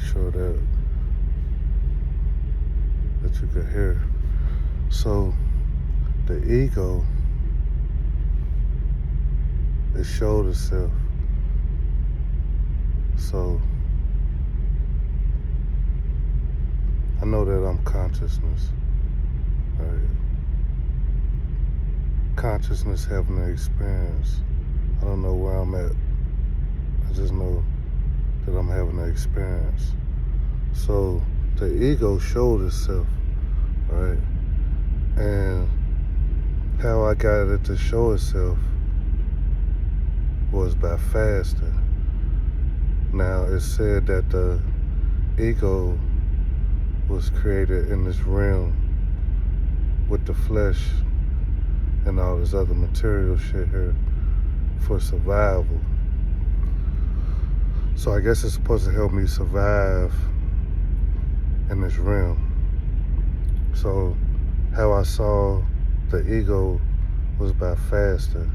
sure that you could hear. So the ego, it showed itself. So I know that I'm consciousness, right? Consciousness having an experience. I don't know where I'm at. I just know that I'm having an experience. So the ego showed itself, right? And how I got it to show itself was by fasting. Now, it's said that the ego was created in this realm with the flesh and all this other material shit here for survival. So I guess it's supposed to help me survive in this realm. So how I saw the ego was by fasting.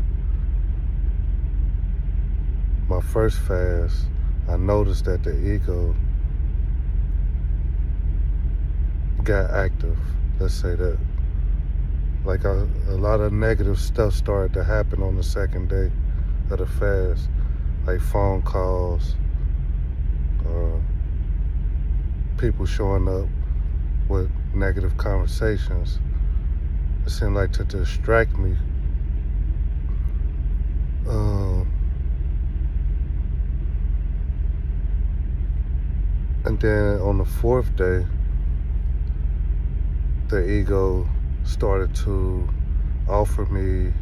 My first fast, I noticed that the ego got active, let's say that. Like a lot of negative stuff started to happen on the second day of the fast, like phone calls, people showing up with negative conversations. It seemed like to distract me. And then on the fourth day, the ego started to offer me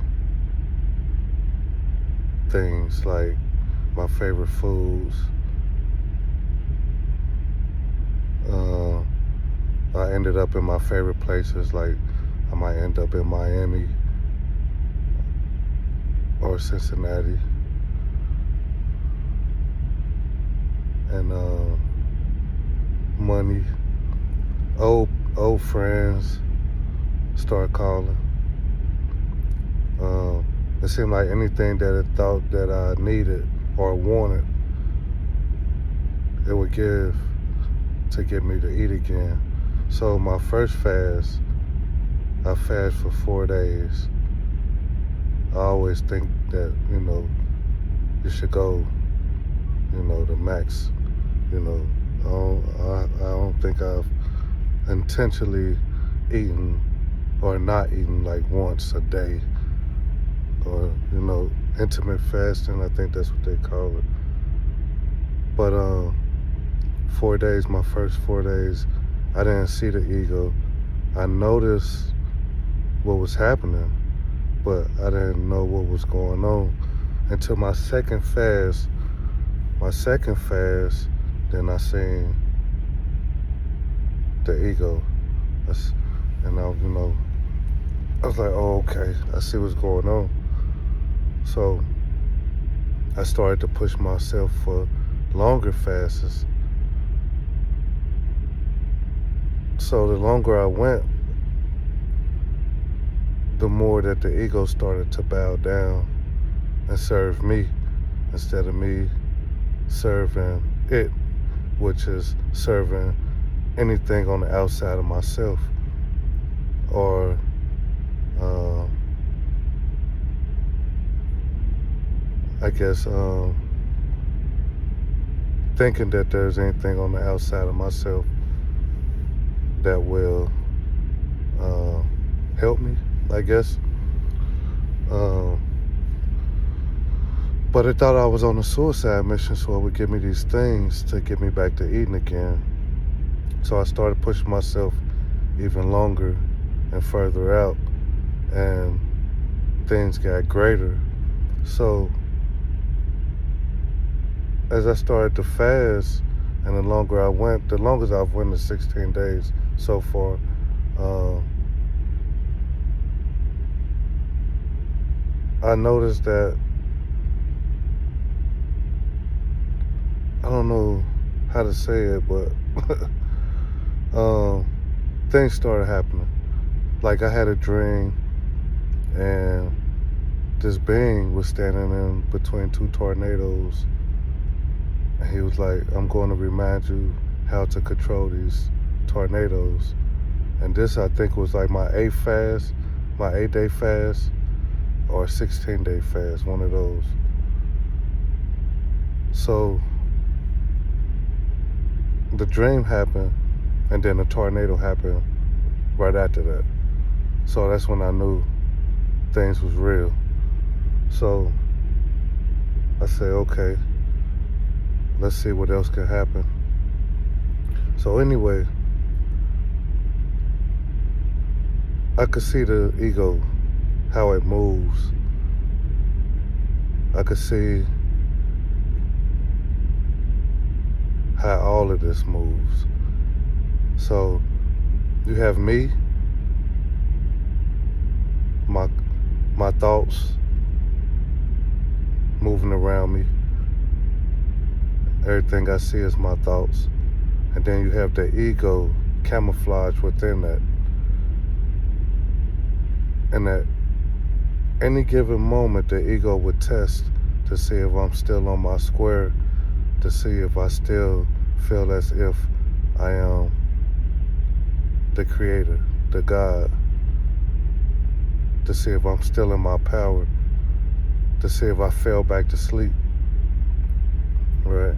things like my favorite foods. I ended up in my favorite places, like I might end up in Miami or Cincinnati. And money, old friends start calling. It seemed like anything that it thought that I needed or wanted, it would give to get me to eat again. So my first fast, I fast for 4 days. I always think that, you should go, the max. I don't think I've intentionally eaten or not eaten like once a day, or intermittent fasting. I think that's what they call it. But 4 days, my first 4 days, I didn't see the ego. I noticed what was happening, but I didn't know what was going on until my second fast. Then I seen the ego. And I was like, oh, okay, I see what's going on. So I started to push myself for longer fasts. So the longer I went, the more that the ego started to bow down and serve me instead of me serving it, which is serving anything on the outside of myself, or I guess thinking that there's anything on the outside of myself that will help me, I guess. But it thought I was on a suicide mission, so it would give me these things to get me back to eating again. So I started pushing myself even longer and further out, and things got greater. So as I started to fast, and the longer I went, the longest I've went is 16 days so far. I noticed that, I don't know how to say it, but things started happening. Like I had a dream, and this being was standing in between two tornadoes, and he was like, I'm going to remind you how to control these tornadoes. And this, I think, was like my 8-day fast, or 16-day fast, one of those. So the dream happened, and then the tornado happened right after that. So that's when I knew things was real. So I said, okay, let's see what else can happen. So anyway, I could see the ego, how it moves. I could see how all of this moves. So you have me, my thoughts moving around me. Everything I see is my thoughts. And then you have the ego camouflage within that. And at any given moment, the ego would test to see if I'm still on my square, to see if I still feel as if I am the creator, the God, to see if I'm still in my power, to see if I fell back to sleep, right?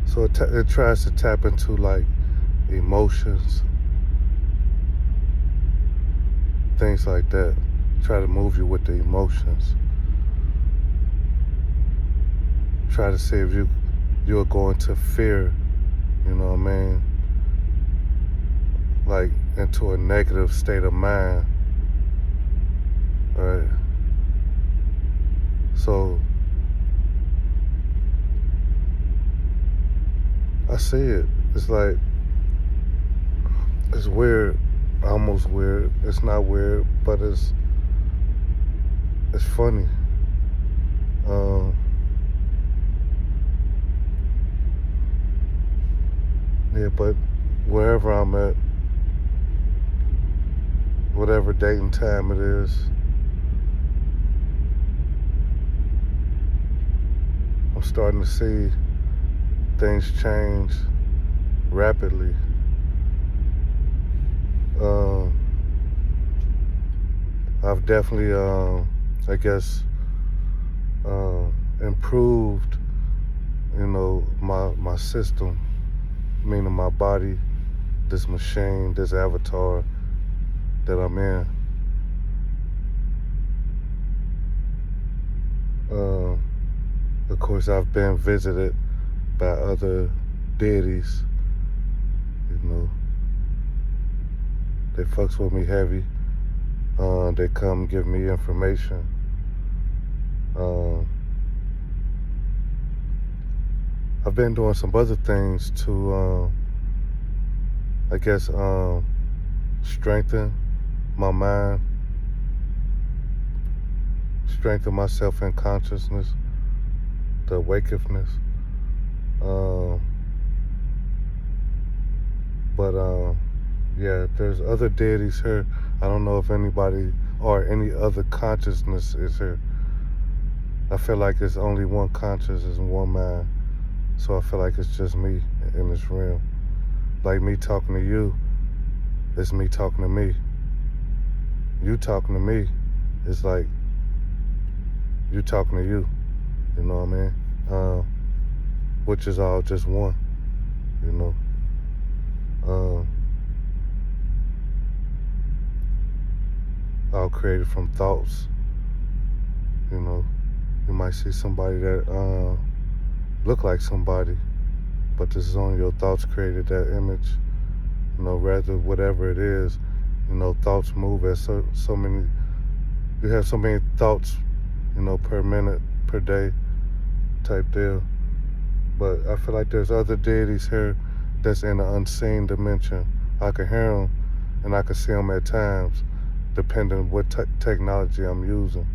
So it tries to tap into like emotions, things like that. Try to move you with the emotions. Try to see if you're going to fear, you know what I mean? Like into a negative state of mind, right? So I see it. It's like, it's weird, almost weird. It's not weird, but it's funny. Yeah, but wherever I'm at, whatever date and time it is, I'm starting to see things change rapidly. I've definitely, I guess, improved, you know, my system, meaning my body, this machine, this avatar that I'm in. Of course, I've been visited by other deities, you know. They fucks with me heavy. They come give me information. I've been doing some other things to, I guess, strengthen my mind, strengthen myself in consciousness, the awakeness. But yeah, there's other deities here. I don't know if anybody or any other consciousness is here. I feel like it's only one consciousness and one mind. So I feel like it's just me in this realm. Like me talking to you, it's me talking to me. You talking to me, it's like you talking to you. You know what I mean? Which is all just one, you know. All created from thoughts. You know, you might see somebody that look like somebody, but this is only your thoughts created that image. You know, rather whatever it is, you know, thoughts move at so many. You have so many thoughts, you know, per minute, per day, type deal. But I feel like there's other deities here that's in the unseen dimension. I can hear them and I can see them at times, depending on what technology I'm using.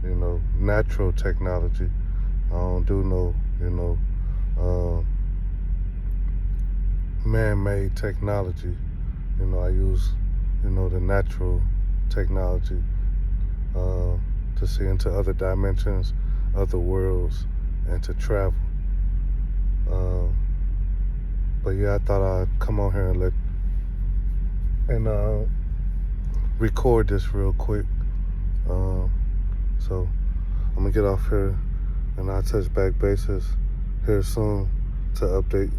You know, natural technology. I don't do no, you know, man-made technology. You know, I use, you know, the natural technology to see into other dimensions, other worlds and to travel. But yeah, I thought I'd come on here and record this real quick. So I'm gonna get off here and I'll touch back bases here soon to update